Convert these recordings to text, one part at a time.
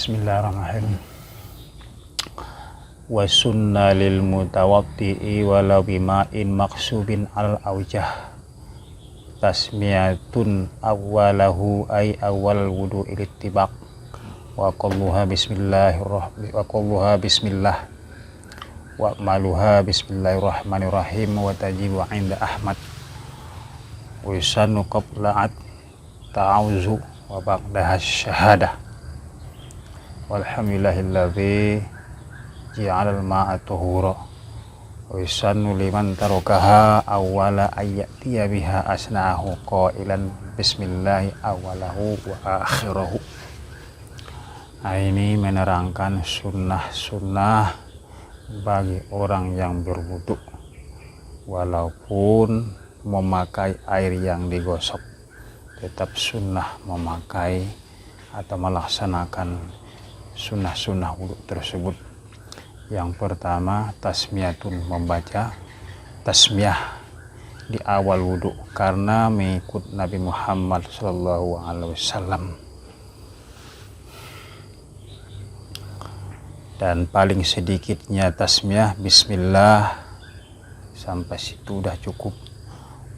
Bismillahirrahmanirrahim. Wa sunna lil mutawaddi'i walau bima'in maksubin al aujah tasmiyatun awwalahu ay awal wudu ilitibak wa qalluha bismillahirrahmanirrahim wa qalluha bismillah wa maluha bismillahirrahmanirrahim wa tajibu inda Ahmad wa yusannu qabla ta'awuzu wa ba'daha syahadah walhamdulillahilladzi ja'alal ma'a tuhura wa yusannu liman tarakaha awwala ayyatiya biha asna'ahu qailan bismillahi awwalahu wa akhirahu. Ini menerangkan sunnah-sunnah bagi orang yang berwudu walaupun memakai air yang digosok, tetap sunnah memakai atau melaksanakan sunnah-sunnah wudu tersebut. Yang pertama, tasmiyatun, membaca tasmiyah di awal wudu karena mengikut Nabi Muhammad SAW. Dan paling sedikitnya tasmiyah bismillah, sampai situ udah cukup.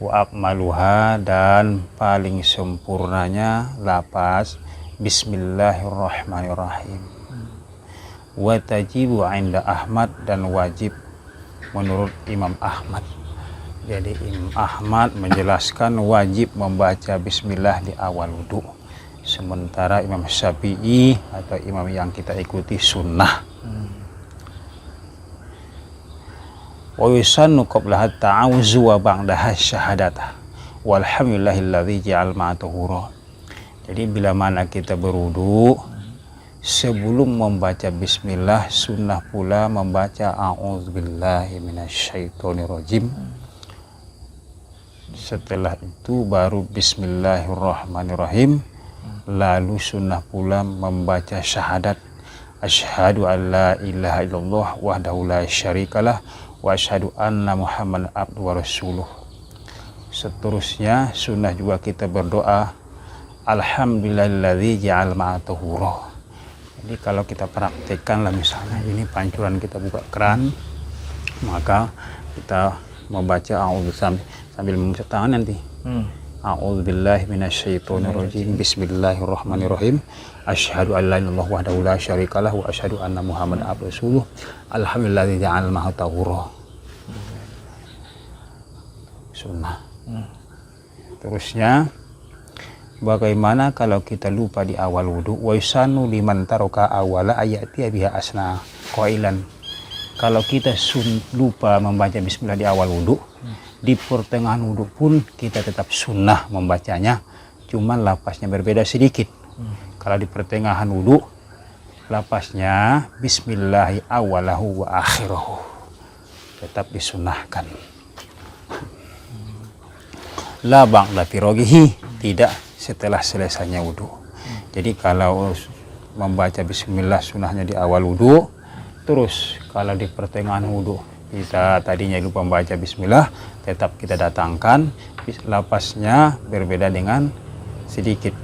Wa akmaluha, dan paling sempurnanya lapas bismillahirrahmanirrahim. Wa tajibu inda Ahmad, dan wajib menurut Imam Ahmad. Jadi Imam Ahmad menjelaskan wajib membaca bismillah di awal wudu, sementara Imam Syafi'i atau imam yang kita ikuti sunnah. Wa yusannu qablaha ta'awuzu wa ba'daha syahadatah walhamdulillahilladzi ja'al ma'a tuhura. Jadi bila mana kita berwudu, sebelum membaca bismillah sunnah pula membaca a'udzubillahi minasyaitonirrajim. Setelah itu baru bismillahirrahmanirrahim. Lalu sunnah pula membaca syahadat asyhadu an la ilaha illallah wahdahu la syarikalah wa asyhadu anna muhammadan abduhu wa rasuluh. Seterusnya sunnah juga kita berdoa alhamdulillahilladzi ja'al ma'a tuhura. Jadi kalau kita praktekkan lah, misalnya ini pancuran kita buka keran, maka kita membaca a'udzu sambil mengusap tangan nanti. A'udzubillahi minasyaitonirrajim. Bismillahirrahmanirrahim. Asyhadu an la ilaha illallah wahdahu la syarikalah wa asyhadu anna muhammadan abduhu wa rasuluh. Alhamdulilladzi ja'al ma'a tuhura. Sunnah. Terusnya, bagaimana kalau kita lupa di awal wudu? Wa yusannu liman taraka awwala ayati biha asna qailan. Kalau kita lupa membaca bismillah di awal wudu, di pertengahan wudu pun kita tetap sunnah membacanya, cuma lapasnya berbeda sedikit. Kalau di pertengahan wudu, lapasnya bismillahi awwalahu wa akhirahu, tetap disunnahkan. La ba'da firogihi, tidak setelah selesainya wudu. Jadi kalau membaca bismillah sunnahnya di awal wudu, terus kalau di pertengahan wudu kita tadinya lupa membaca bismillah, tetap kita datangkan, lapasnya berbeda dengan sedikit,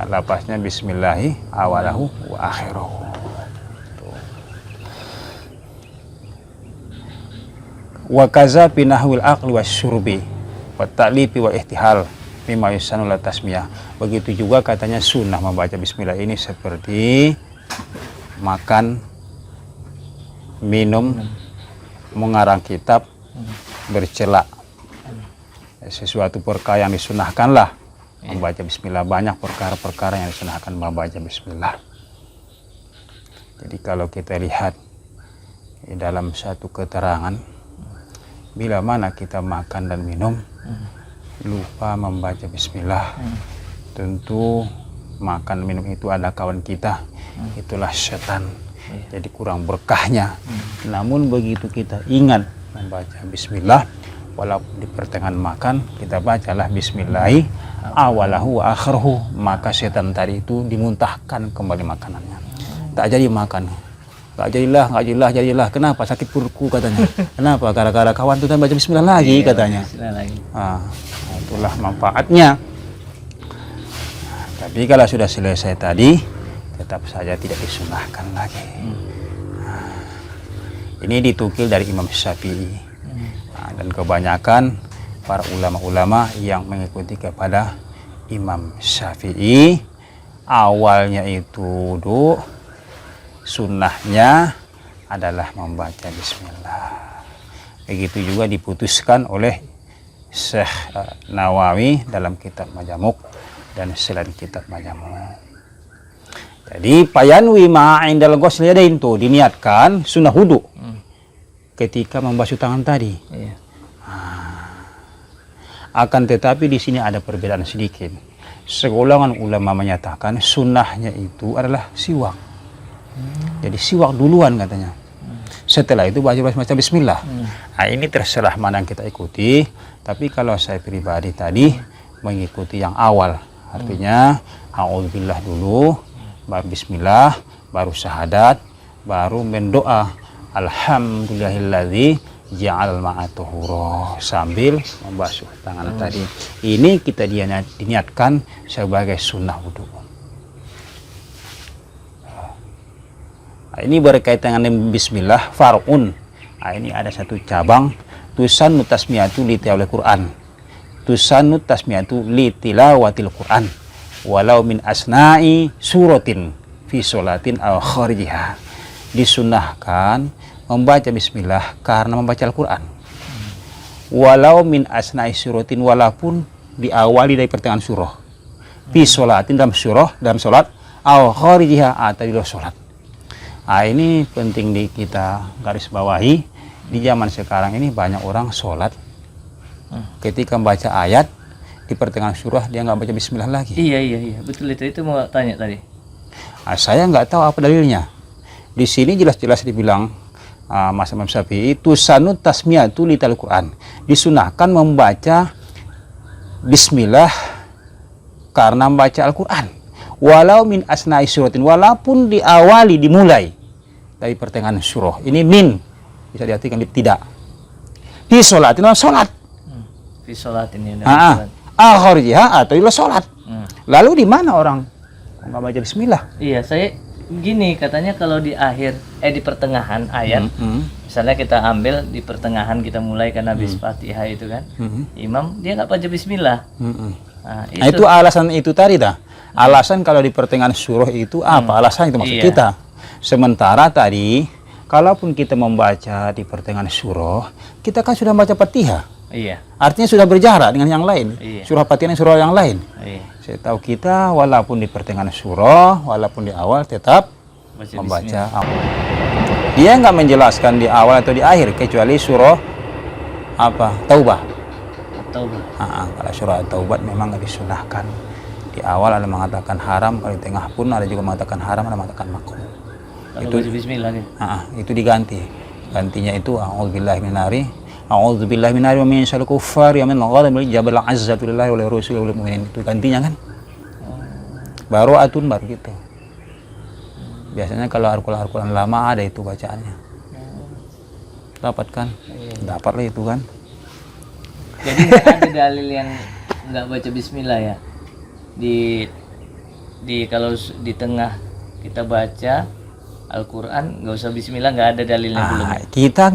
lapasnya bismillahi awalahu wa akhirahu. Wa kaza binahwil aqli wasyurbi wa ta'lifi wa ihtihal mimma yusannu la tasmiyah. Begitu juga katanya sunnah membaca bismillah ini seperti makan, minum, mengarang kitab, bercela, sesuatu perkara yang disunahkanlah membaca bismillah. Banyak perkara-perkara yang disunahkan membaca bismillah. Jadi kalau kita lihat di dalam satu keterangan, bila mana kita makan dan minum lupa membaca bismillah, tentu makan minum itu ada kawan kita, itulah setan, jadi kurang berkahnya. Namun begitu kita ingat membaca bismillah, walaupun di pertengahan makan kita bacalah bismillahi awalahu wa akhirahu, maka setan tadi itu dimuntahkan kembali makanannya, tak jadi makan. Gak jadilah. Kenapa? Sakit perutku katanya. Kenapa? Gara-gara kawan tuh baca bismillah lagi katanya. Itulah manfaatnya. Tapi kalau sudah selesai tadi, tetap saja tidak disunahkan lagi. Nah, ini ditukil dari Imam Syafi'i. Nah, dan kebanyakan para ulama-ulama yang mengikuti kepada Imam Syafi'i, awalnya itu sunnahnya adalah membaca bismillah. Begitu juga diputuskan oleh Syekh Nawawi dalam kitab Majamuk dan selain kitab Majamuk. Jadi payanwi ma'indal ghusl yadain itu diniatkan sunnah wudu ketika membasuh tangan tadi. Akan tetapi di sini ada perbedaan sedikit. Segolongan ulama menyatakan sunnahnya itu adalah siwak. Jadi siwak duluan katanya. Setelah itu baca bismillah. Nah, ini terserah mana yang kita ikuti. Tapi kalau saya pribadi tadi mengikuti yang awal. Artinya a'udzubillah dulu, baru bismillah, baru syahadat, baru mendoa alhamdulillahilladzi ja'al ma'a tuhura sambil membasuh tangan tadi. Ini kita diniatkan sebagai sunnah wudu. Nah, ini berkaitan dengan bismillah far'un. Nah, ini ada satu cabang tusannu tasmiyatu li tilawatil Quran. Tusannu tasmiyatu li tilawatil Quran walau min asna'i suratin fi sholatin aw kharijiha. Disunahkan membaca bismillah karena membaca Al-Quran. Walau min asna'i suratin, walaupun diawali dari pertengahan surah. Fi sholatin, dalam surah, dalam sholat, aw kharijiha, atau di luar sholat. Nah, ini penting kita garis bawahi. Di zaman sekarang ini banyak orang sholat ketika membaca ayat di pertengahan surah dia nggak baca bismillah lagi. Iya, betul itu mau tanya tadi. Nah, saya nggak tahu apa dalilnya. Di sini jelas-jelas dibilang Mas Imam Syafi'i tusannu tasmiyatu li tilawatil Quran. Disunahkan membaca bismillah karena membaca Al-Quran. Walau min asna'i suratin, walaupun diawali, dimulai dari pertengahan surah. Ini min bisa diartikan tidak. Di sholatin, dalam sholat. Di sholatin ini. Akhirnya atau di sholat. Lalu di mana orang nggak baca bismillah? Iya, saya gini katanya kalau di akhir di pertengahan ayat, misalnya kita ambil di pertengahan kita mulai kan habis Fatihah itu kan, imam dia nggak baca bismillah. Nah, itu alasan itu tadi dah. Alasan kalau di pertengahan surah itu apa? Alasan itu maksud kita. Sementara tadi kalaupun kita membaca di pertengahan surah, kita kan sudah baca Fatihah. Iya. Artinya sudah berjarak dengan yang lain. Iya. Surah Fatihah dan surah yang lain. Iya. Saya tahu kita walaupun di pertengahan surah, walaupun di awal tetap membaca. Dia nggak menjelaskan di awal atau di akhir kecuali surah apa? Taubah. Kalau surah Taubah memang nggak disunahkan. Di awal ada mengatakan haram, kalau di tengah pun ada juga mengatakan haram, ada mengatakan makruh. Itu bismillah kan? Itu diganti. Gantinya itu a'udzubillahi minari. A'udzubillahi minari wa min syarril kuffari wa min ghadabil jabal azzatu lillahi wa li rasulihi wal mu'minin. Itu gantinya kan? Baru gitu. Biasanya kalau Al-Quran lama ada itu bacaannya. Dapat kan? Dapat lah itu kan. Jadi ada dalil yang nggak baca bismillah ya? Di kalau di tengah kita baca Al-Quran nggak usah bismillah, nggak ada dalilnya belum. Kita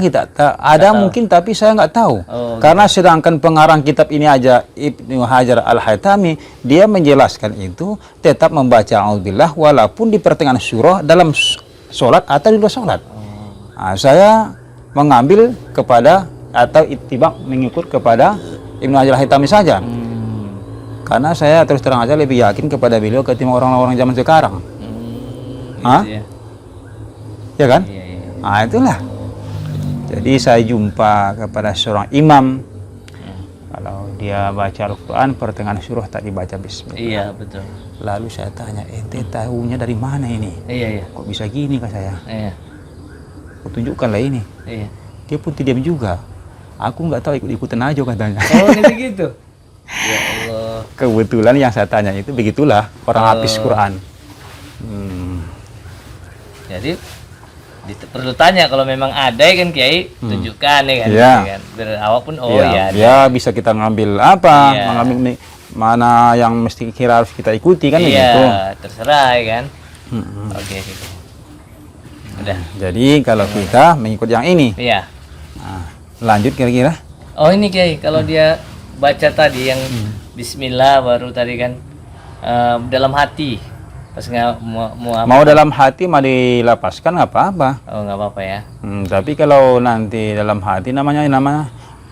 ada mungkin tapi saya nggak tahu. Karena sedangkan pengarang kitab ini aja Ibnu Hajar Al-Haytami dia menjelaskan itu tetap membaca a'udzubillah walaupun di pertengahan surah dalam sholat atau di luar sholat. Saya mengambil kepada atau itibak mengikut kepada Ibnu Hajar Al-Haytami saja. Karena saya terus terang aja lebih yakin kepada beliau ketimbang orang-orang zaman sekarang. Ya kan? Iya. Itulah. Jadi saya jumpa kepada seorang imam, kalau dia baca Al-Quran pertengahan surah tak dibaca bismillah. Iya, betul. Lalu saya tanya, ente tahunya dari mana ini? Iya. Kok bisa gini kak saya? Iya. Kutunjukkanlah ini. Iya. Dia pun diam juga. Aku nggak tahu, ikut-ikutan aja katanya. Oh, gitu. Ya Allah. Kebetulan yang saya tanya itu begitulah orang habis Quran. Jadi perlu tanya kalau memang ada ya kan Kiai, tunjukkan ya kan. Ya. Kan? Berawal pun ya bisa kita ngambil apa, mengambil mana yang mesti kira harus kita ikuti kan begitu. Terserah ya kan. Oke, gitu. Udah. Jadi kalau kita mengikut yang ini, Iya. nah, lanjut kira-kira. Oh ini Kiai, kalau dia baca tadi yang Bismillah baru tadi kan dalam hati, pas nggak Mau dalam hati mau dilepaskan nggak apa-apa. oh nggak apa-apa ya. Tapi kalau nanti dalam hati namanya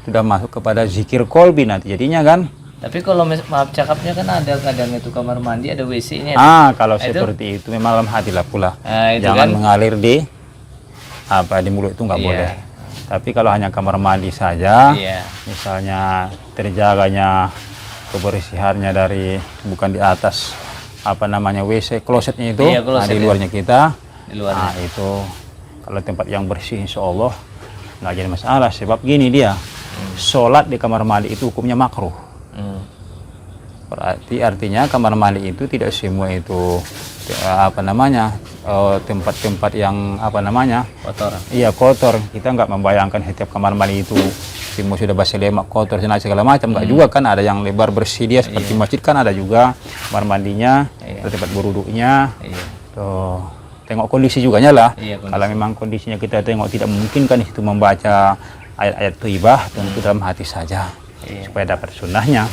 sudah masuk kepada zikir kolbi nanti jadinya kan. Tapi kalau maaf cakapnya kan ada kadang itu kamar mandi ada WC-nya. Kalau seperti itu memang dalam hati lah pula. Itu Jangan kan? mengalir di mulut itu nggak Iya. boleh. Tapi kalau hanya kamar mandi saja, Iya. misalnya terjaganya kebersihannya dari bukan di atas WC klosetnya itu, Iya, kloset, di ya. luarnya kita. Di luarnya. Nah itu kalau tempat yang bersih insya Allah nggak jadi masalah. Sebab gini dia, sholat di kamar mandi itu hukumnya makruh. Berarti artinya kamar mandi itu tidak semua itu tempat-tempat yang Kotor. iya kotor. Kita nggak membayangkan setiap kamar mandi itu semua sudah basi lemak kotor segala macam. Nggak juga kan, ada yang lebar bersih dia seperti masjid kan, ada juga kamar mandinya, ada tempat berwuduknya. Iya. Tuh, tengok kondisi juga lah. Iya, kondisi. Kalau memang kondisinya kita tengok tidak memungkinkan itu membaca ayat-ayat thayyibah, tentu dalam hati saja Iya. supaya dapat sunnahnya.